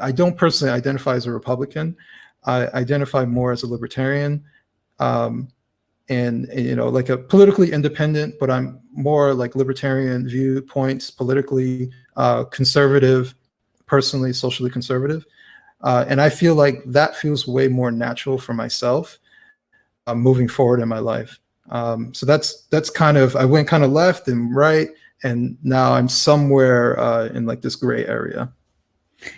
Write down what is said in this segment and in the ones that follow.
I don't personally identify as a Republican. I identify more as a libertarian, and like a politically independent, but I'm more like libertarian viewpoints, politically conservative, personally socially conservative, and I feel like that feels way more natural for myself moving forward in my life. So that's kind of, I went kind of left and right, and now I'm somewhere in like this gray area.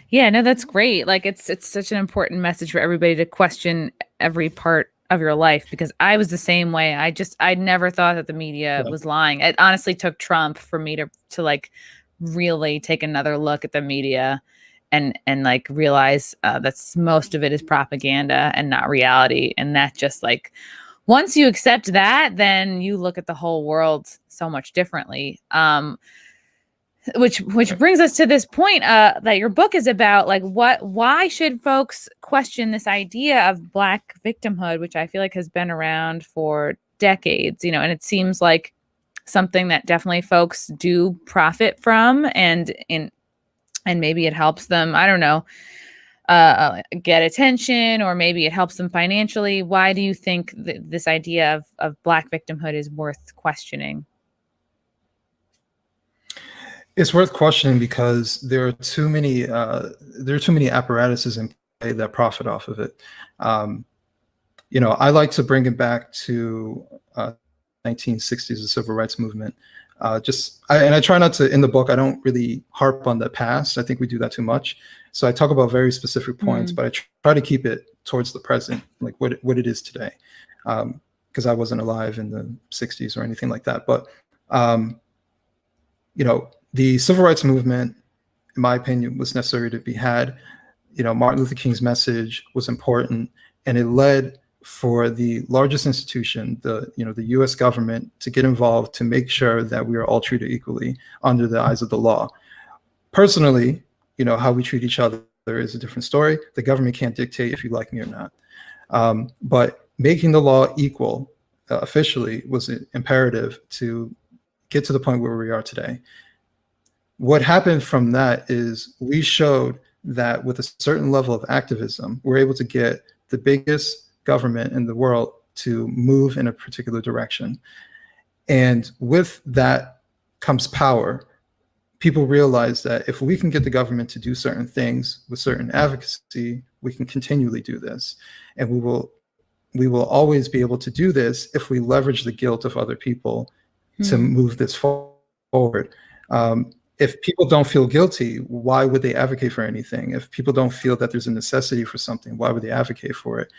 Yeah, no, that's great. Like it's such an important message for everybody to question every part of your life, because I was the same way. I never thought that the media was lying. It honestly took Trump for me to like really take another look at the media and like realize that's most of it is propaganda and not reality. And that just like, once you accept that, then you look at the whole world so much differently. Which brings us to this point that your book is about, like why should folks question this idea of Black victimhood, which I feel like has been around for decades, and it seems like something that definitely folks do profit from, and maybe it helps them, I don't know, get attention, or maybe it helps them financially. Why do you think this idea of Black victimhood is worth questioning? It's worth questioning because there are too many apparatuses in play that profit off of it. I like to bring it back to 1960s, the civil rights movement. I try not to, in the book, I don't really harp on the past. I think we do that too much. So I talk about very specific points, but I try to keep it towards the present, like what it is today. Because I wasn't alive in the 60s or anything like that. But, the civil rights movement, in my opinion, was necessary to be had. Martin Luther King's message was important, and it led for the largest institution, the U.S. government, to get involved to make sure that we are all treated equally under the eyes of the law. Personally, how we treat each other is a different story. The government can't dictate if you like me or not. But making the law equal officially was imperative to get to the point where we are today. What happened from that is we showed that with a certain level of activism, we're able to get the biggest government in the world to move in a particular direction. And with that comes power. People realize that if we can get the government to do certain things with certain advocacy, we can continually do this. And we will always be able to do this if we leverage the guilt of other people to move this forward. If people don't feel guilty, why would they advocate for anything? If people don't feel that there's a necessity for something, why would they advocate for it?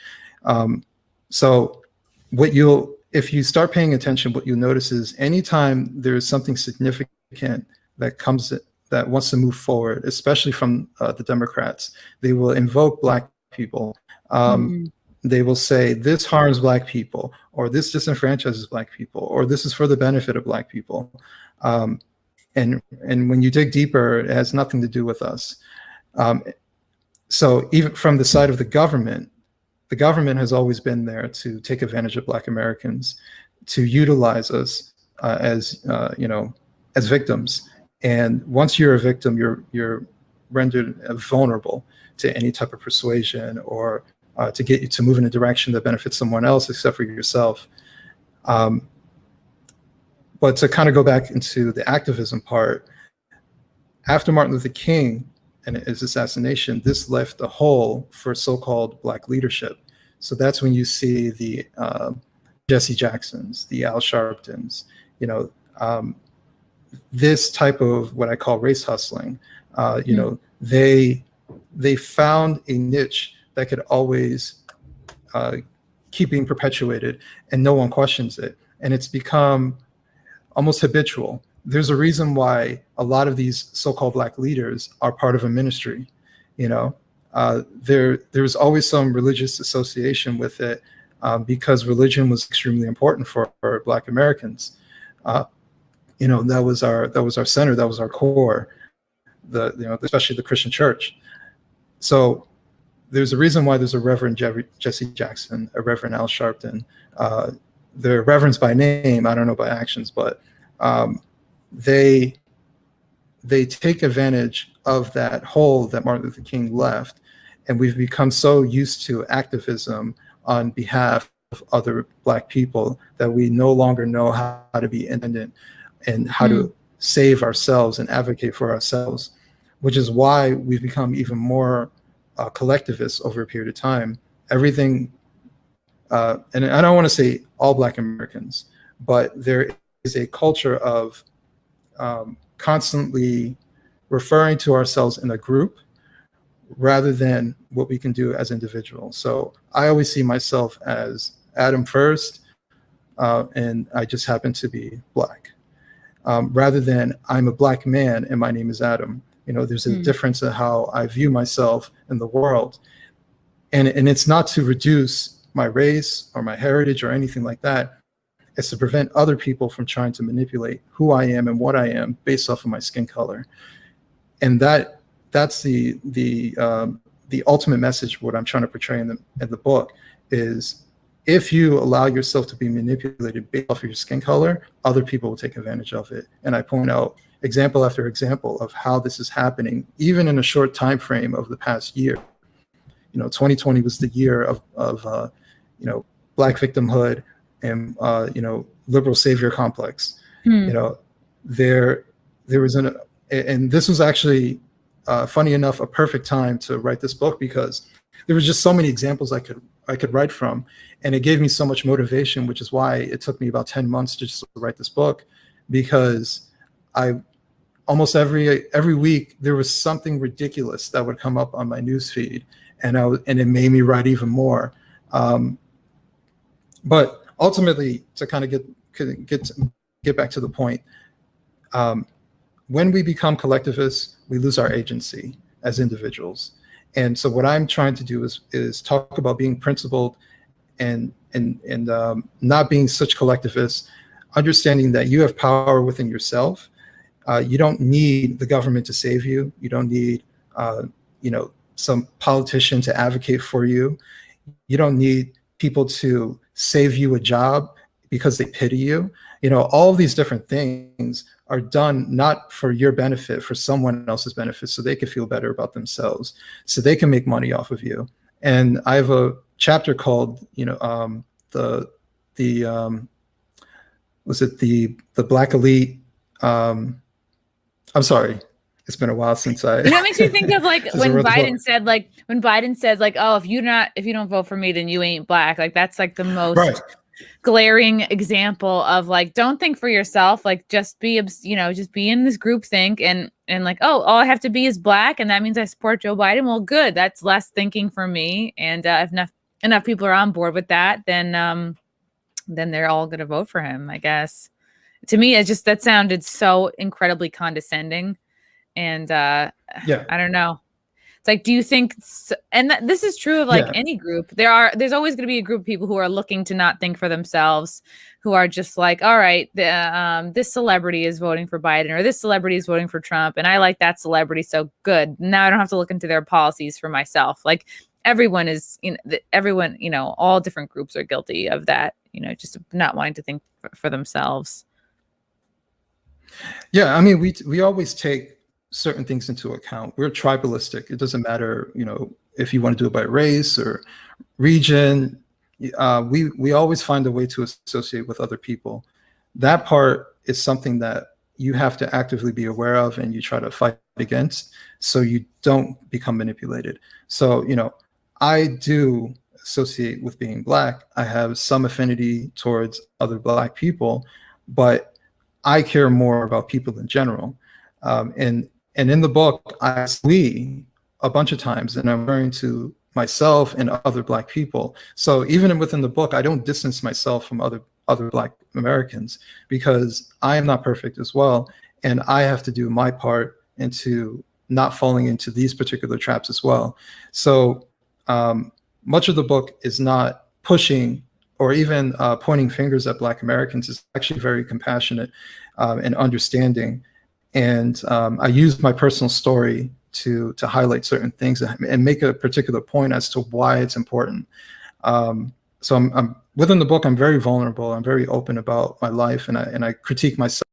So if you start paying attention, what you'll notice is anytime there's something significant that wants to move forward, especially from the Democrats, they will invoke Black people. They will say this harms Black people, or this disenfranchises Black people, or this is for the benefit of Black people. And when you dig deeper, it has nothing to do with us. So even from the side of the government has always been there to take advantage of Black Americans, to utilize us as victims. And once you're a victim, you're rendered vulnerable to any type of persuasion or to get you to move in a direction that benefits someone else except for yourself. But to kind of go back into the activism part, after Martin Luther King and his assassination, this left a hole for so-called Black leadership. So that's when you see the Jesse Jacksons, the Al Sharptons, this type of what I call race hustling. They found a niche that could always keep being perpetuated, and no one questions it. And it's become almost habitual. There's a reason why a lot of these so-called Black leaders are part of a ministry. There's always some religious association with it because religion was extremely important for Black Americans. That was our center, that was our core, especially the Christian church. So there's a reason why there's a Reverend Jesse Jackson, a Reverend Al Sharpton. They're reverends by name, I don't know by actions, but they they take advantage of that hole that Martin Luther King left. And we've become so used to activism on behalf of other Black people that we no longer know how to be independent and how to save ourselves and advocate for ourselves, which is why we've become even more collectivist over a period of time. Everything, and I don't want to say all Black Americans, but there is a culture of constantly referring to ourselves in a group rather than what we can do as individuals. So I always see myself as Adam first, and I just happen to be Black, rather than I'm a Black man and my name is Adam. You know, there's a difference in how I view myself in the world. And it's not to reduce my race or my heritage or anything like that. It's to prevent other people from trying to manipulate who I am and what I am based off of my skin color. And that's the ultimate message. What I'm trying to portray in the book is, if you allow yourself to be manipulated based off of your skin color, other people will take advantage of it. And I point out example after example of how this is happening, even in a short time frame of the past year. You know, 2020 was the year of Black victimhood and liberal savior complex. You know, there was and this was actually funny enough a perfect time to write this book, because there was just so many examples I could write from, and it gave me so much motivation, which is why it took me about 10 months to just write this book, because I almost every week there was something ridiculous that would come up on my news feed, and it made me write even more. But ultimately, to kind of get back to the point, when we become collectivists, we lose our agency as individuals. And so what I'm trying to do is talk about being principled and not being such collectivists, understanding that you have power within yourself. You don't need the government to save you. You don't need some politician to advocate for you. You don't need people to save you a job because they pity you. You know, all of these different things are done not for your benefit, for someone else's benefit, so they can feel better about themselves, so they can make money off of you. And I have a chapter called, the Black elite. I'm sorry, it's been a while since I. You know, it makes me think of like when Biden said like, oh, if you don't vote for me, then you ain't Black. Like that's like the most glaring example of like, don't think for yourself, like just be in this group think and like, oh, all I have to be is Black, and that means I support Joe Biden. Well, good, that's less thinking for me. And if enough people are on board with that, then they're all going to vote for him, I guess. To me, that sounded so incredibly condescending. And I don't know. It's like, do you think, and this is true of like any group, there's always going to be a group of people who are looking to not think for themselves, who are just like, all right, this celebrity is voting for Biden, or this celebrity is voting for Trump, and I like that celebrity, so good. Now I don't have to look into their policies for myself. Like everyone is, all different groups are guilty of that, just not wanting to think for themselves. Yeah, I mean, we always take certain things into account. We're tribalistic. It doesn't matter, if you want to do it by race or region. We always find a way to associate with other people. That part is something that you have to actively be aware of, and you try to fight against, so you don't become manipulated. So, I do associate with being Black. I have some affinity towards other Black people, but I care more about people in general. And in the book, I see a bunch of times, and I'm referring to myself and other Black people. So even within the book, I don't distance myself from other Black Americans, because I am not perfect as well. And I have to do my part into not falling into these particular traps as well. So much of the book is not pushing or even pointing fingers at Black Americans. It's actually very compassionate and understanding. And I use my personal story to highlight certain things and make a particular point as to why it's important. So I'm within the book, I'm very vulnerable. I'm very open about my life, and I critique myself